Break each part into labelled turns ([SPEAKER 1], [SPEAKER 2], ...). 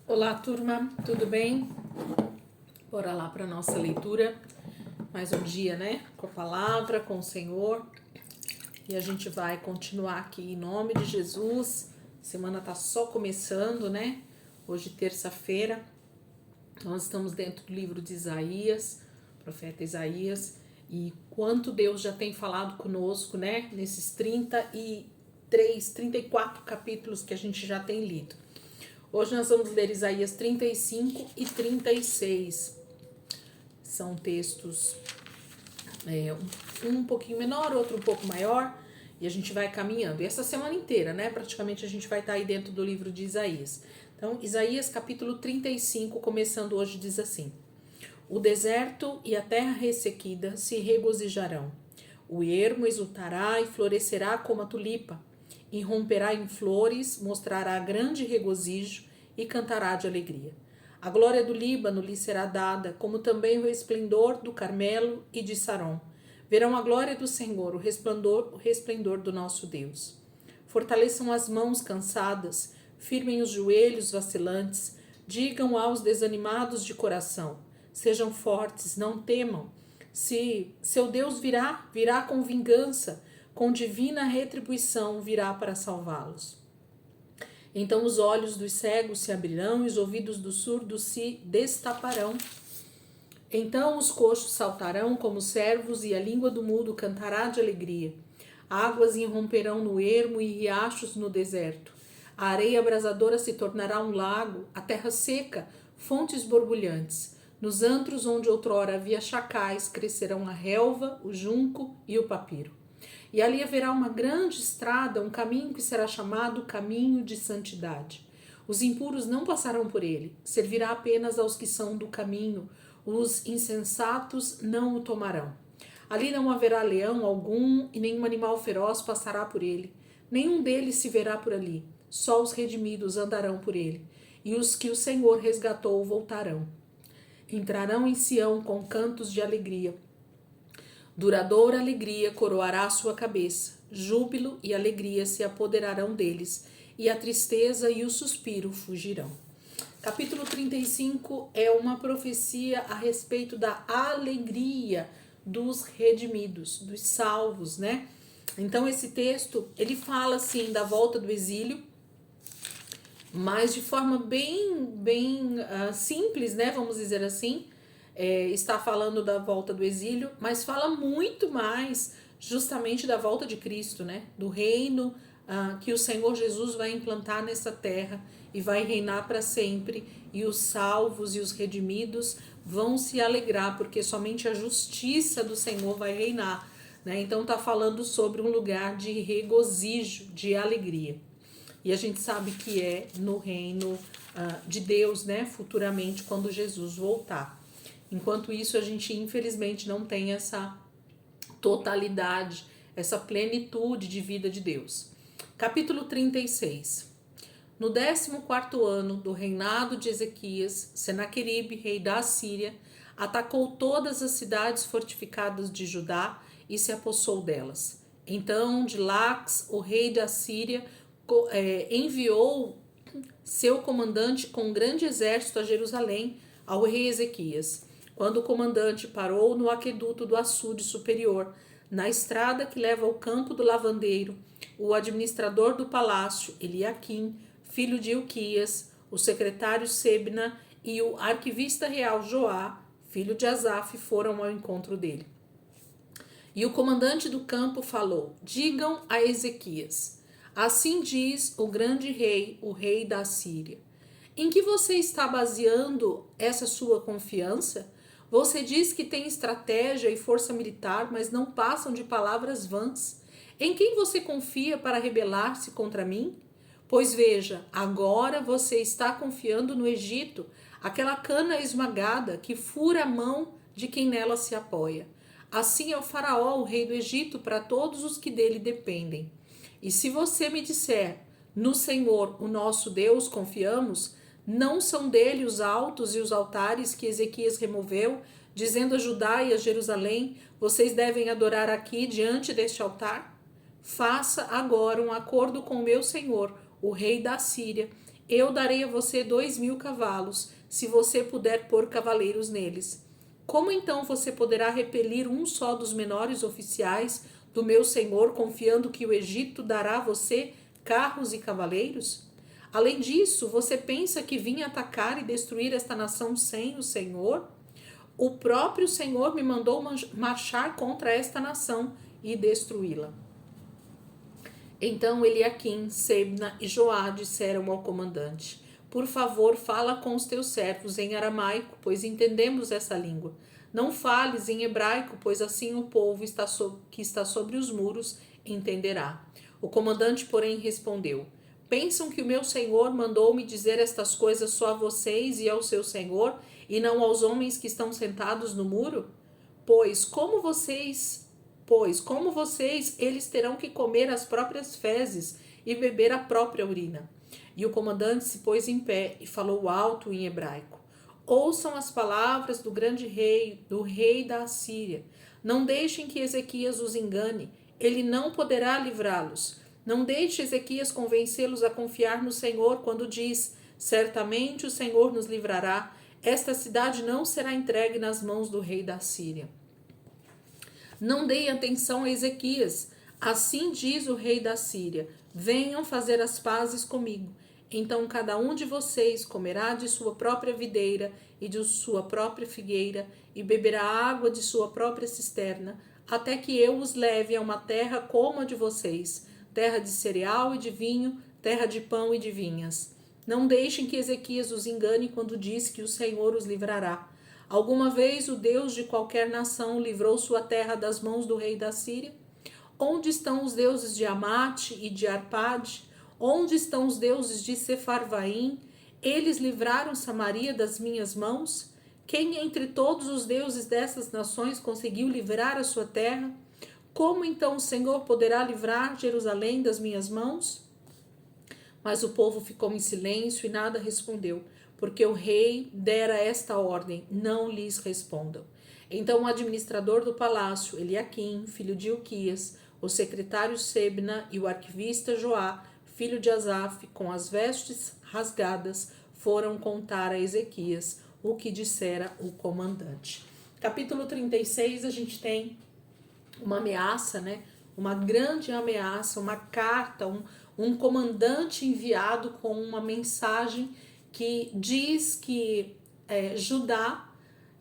[SPEAKER 1] Olá, turma, tudo bem? Bora lá para nossa leitura. Mais um dia, né? Com a palavra, com o Senhor. E a gente vai continuar aqui em nome de Jesus. A semana tá só começando, né? Hoje, terça-feira, nós estamos dentro do livro de Isaías, profeta Isaías. E quanto Deus já tem falado conosco, né? Nesses 34 capítulos que a gente já tem lido. Hoje nós vamos ler Isaías 35 e 36. São textos um pouquinho menor, outro um pouco maior, e a gente vai caminhando. E essa semana inteira, né? Praticamente a gente vai estar aí dentro do livro de Isaías. Então, Isaías capítulo 35, começando hoje, diz assim: O deserto e a terra ressequida se regozijarão. O ermo exultará e florescerá como a tulipa. Irromperá em flores, mostrará grande regozijo e cantará de alegria. A glória do Líbano lhe será dada, como também o esplendor do Carmelo e de Saron. Verão a glória do Senhor, o resplendor do nosso Deus. Fortaleçam as mãos cansadas, firmem os joelhos vacilantes, digam aos desanimados de coração: sejam fortes, não temam. Se seu Deus virá com vingança, com divina retribuição virá para salvá-los. Então os olhos dos cegos se abrirão e os ouvidos dos surdos se destaparão. Então os coxos saltarão como servos e a língua do mudo cantará de alegria. Águas irromperão no ermo e riachos no deserto. A areia abrasadora se tornará um lago, a terra seca, fontes borbulhantes. Nos antros onde outrora havia chacais, crescerão a relva, o junco e o papiro. E ali haverá uma grande estrada, um caminho que será chamado caminho de santidade. Os impuros não passarão por ele, servirá apenas aos que são do caminho, os insensatos não o tomarão. Ali não haverá leão algum e nenhum animal feroz passará por ele. Nenhum deles se verá por ali, só os redimidos andarão por ele, e os que o Senhor resgatou voltarão. Entrarão em Sião com cantos de alegria. Duradoura alegria coroará a sua cabeça, júbilo e alegria se apoderarão deles, e a tristeza e o suspiro fugirão. Capítulo 35 é uma profecia a respeito da alegria dos redimidos, dos salvos, né? Então esse texto, ele fala assim da volta do exílio, mas de forma bem simples, né? Vamos dizer assim. Está falando da volta do exílio, mas fala muito mais justamente da volta de Cristo, né? Do reino que o Senhor Jesus vai implantar nessa terra e vai reinar para sempre, e os salvos e os redimidos vão se alegrar, porque somente a justiça do Senhor vai reinar, né? Então está falando sobre um lugar de regozijo, de alegria. E a gente sabe que é no reino de Deus, né? Futuramente, quando Jesus voltar. Enquanto isso, a gente infelizmente não tem essa totalidade, essa plenitude de vida de Deus. Capítulo 36. No 14º ano do reinado de Ezequias, Senaqueribe, rei da Assíria, atacou todas as cidades fortificadas de Judá e se apossou delas. Então, de Lax, o rei da Síria, enviou seu comandante com um grande exército a Jerusalém ao rei Ezequias. Quando o comandante parou no aqueduto do açude superior, na estrada que leva ao campo do lavandeiro, o administrador do palácio, Eliaquim, filho de Ilquias, o secretário Sebna e o arquivista real Joá, filho de Asaf, foram ao encontro dele. E o comandante do campo falou: digam a Ezequias: assim diz o grande rei, o rei da Assíria. Em que você está baseando essa sua confiança? Você diz que tem estratégia e força militar, mas não passam de palavras vãs. Em quem você confia para rebelar-se contra mim? Pois veja, agora você está confiando no Egito, aquela cana esmagada que fura a mão de quem nela se apoia. Assim é o faraó, o rei do Egito, para todos os que dele dependem. E se você me disser: no Senhor, o nosso Deus, confiamos, não são dele os altos e os altares que Ezequias removeu, dizendo a Judá e a Jerusalém: vocês devem adorar aqui diante deste altar? Faça agora um acordo com o meu senhor, o rei da Síria, Eu darei a você 2.000 cavalos, se você puder pôr cavaleiros neles. Como então você poderá repelir um só dos menores oficiais do meu senhor, confiando que o Egito dará a você carros e cavaleiros? Além disso, você pensa que vim atacar e destruir esta nação sem o Senhor? O próprio Senhor me mandou marchar contra esta nação e destruí-la. Então Eliaquim, Sebna e Joá disseram ao comandante: Por favor, fala com os teus servos em aramaico, pois entendemos essa língua. Não fales em hebraico, pois assim o povo que está sobre os muros entenderá. O comandante, porém, respondeu: Pensam que o meu senhor mandou-me dizer estas coisas só a vocês e ao seu senhor, e não aos homens que estão sentados no muro? Como vocês, eles terão que comer as próprias fezes e beber a própria urina. E o comandante se pôs em pé e falou alto em hebraico: Ouçam as palavras do grande rei, do rei da Assíria. Não deixem que Ezequias os engane, ele não poderá livrá-los. Não deixe Ezequias convencê-los a confiar no Senhor quando diz: Certamente o Senhor nos livrará. Esta cidade não será entregue nas mãos do rei da Síria. Não deem atenção a Ezequias. Assim diz o rei da Síria: Venham fazer as pazes comigo. Então cada um de vocês comerá de sua própria videira e de sua própria figueira e beberá água de sua própria cisterna, até que eu os leve a uma terra como a de vocês, terra de cereal e de vinho, terra de pão e de vinhas. Não deixem que Ezequias os engane quando diz que o Senhor os livrará. Alguma vez o Deus de qualquer nação livrou sua terra das mãos do rei da Síria? Onde estão os deuses de Amate e de Arpade? Onde estão os deuses de Sefarvaim? Eles livraram Samaria das minhas mãos? Quem entre todos os deuses dessas nações conseguiu livrar a sua terra? Como então o Senhor poderá livrar Jerusalém das minhas mãos? Mas o povo ficou em silêncio e nada respondeu, porque o rei dera esta ordem: não lhes respondam. Então o administrador do palácio, Eliaquim, filho de Ilquias, o secretário Sebna e o arquivista Joá, filho de Asaf, com as vestes rasgadas, foram contar a Ezequias o que dissera o comandante. Capítulo 36, a gente tem uma ameaça, né? Uma grande ameaça, uma carta, um comandante enviado com uma mensagem que diz que Judá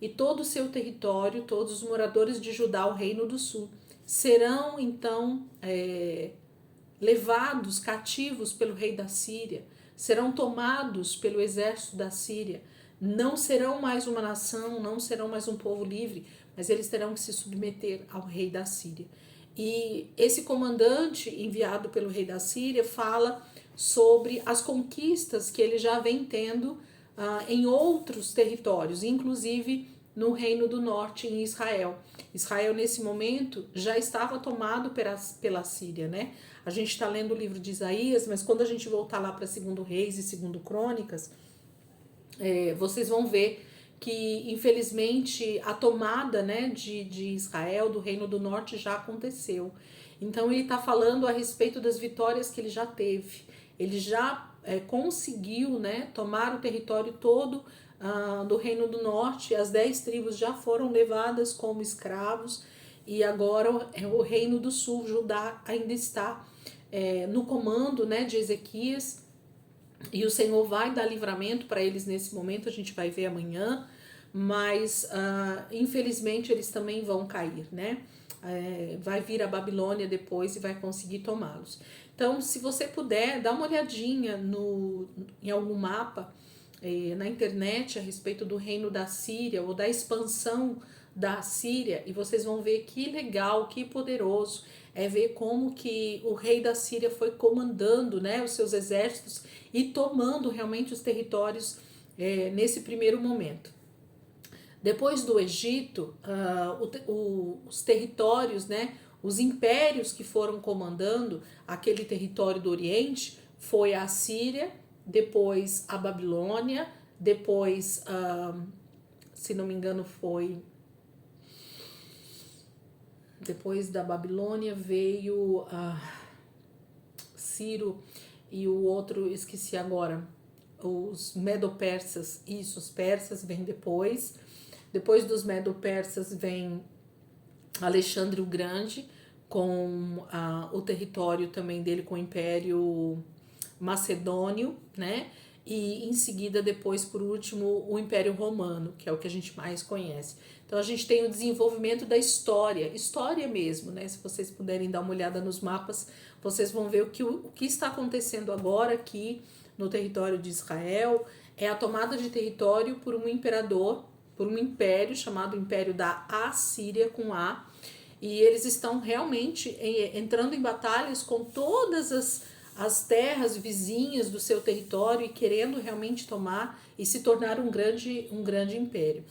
[SPEAKER 1] e todo o seu território, todos os moradores de Judá, o reino do sul, serão então levados cativos pelo rei da Síria, serão tomados pelo exército da Síria, não serão mais uma nação, não serão mais um povo livre, mas eles terão que se submeter ao rei da Síria. E esse comandante enviado pelo rei da Síria fala sobre as conquistas que ele já vem tendo em outros territórios, inclusive no Reino do Norte, em Israel. Israel, nesse momento, já estava tomado pela Síria, né? A gente está lendo o livro de Isaías, mas quando a gente voltar lá para 2 Reis e 2 Crônicas, vocês vão ver que, infelizmente, a tomada, né, de Israel, do Reino do Norte, já aconteceu. Então, ele está falando a respeito das vitórias que ele já teve. Ele já conseguiu, né, tomar o território todo do Reino do Norte. As 10 tribos já foram levadas como escravos e agora o Reino do Sul, Judá, ainda está no comando, né, de Ezequias. E o Senhor vai dar livramento para eles nesse momento, a gente vai ver amanhã, mas infelizmente eles também vão cair, né? Vai vir a Babilônia depois e vai conseguir tomá-los. Então, se você puder, dá uma olhadinha em algum mapa na internet a respeito do reino da Síria ou da expansão da Síria, e vocês vão ver que legal, que poderoso ver como que o rei da Síria foi comandando, né, os seus exércitos e tomando realmente os territórios nesse primeiro momento. Depois do Egito, os territórios, né, os impérios que foram comandando aquele território do Oriente foi a Síria, depois a Babilônia, depois, se não me engano, depois da Babilônia veio Ciro e o outro, esqueci agora, os medo-persas, isso, os persas vêm depois. Depois dos medo-persas vem Alexandre o Grande, com o território também dele, com o Império Macedônio, né? E em seguida, depois, por último, o Império Romano, que é o que a gente mais conhece. Então a gente tem o desenvolvimento da história mesmo, né? Se vocês puderem dar uma olhada nos mapas, vocês vão ver o que está acontecendo agora aqui no território de Israel. É a tomada de território por um imperador, por um império chamado Império da Assíria, com A, e eles estão realmente entrando em batalhas com todas as terras vizinhas do seu território e querendo realmente tomar e se tornar um grande império.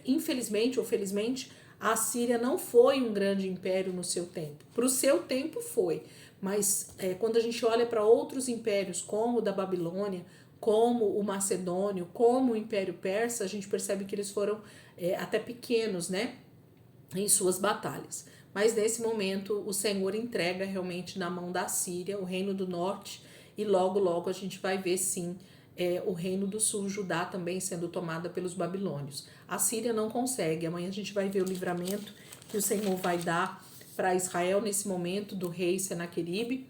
[SPEAKER 1] Infelizmente ou felizmente, a Síria não foi um grande império no seu tempo. Para o seu tempo foi, mas quando a gente olha para outros impérios, como o da Babilônia, como o macedônio, como o Império Persa, a gente percebe que eles foram até pequenos, né, em suas batalhas. Mas nesse momento o Senhor entrega realmente na mão da Síria o reino do norte, e logo a gente vai ver sim o reino do sul, Judá, também sendo tomada pelos babilônios. A Síria não consegue. Amanhã a gente vai ver o livramento que o Senhor vai dar para Israel nesse momento do rei Senaqueribe,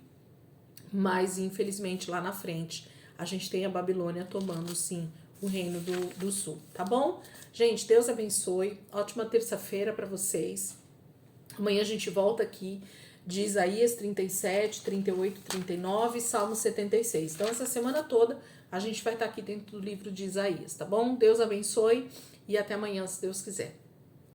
[SPEAKER 1] mas infelizmente lá na frente a gente tem a Babilônia tomando sim o reino do sul, tá bom? Gente, Deus abençoe, ótima terça-feira para vocês. Amanhã a gente volta aqui de Isaías 37, 38, 39, Salmo 76. Então essa semana toda a gente vai estar aqui dentro do livro de Isaías, tá bom? Deus abençoe e até amanhã, se Deus quiser.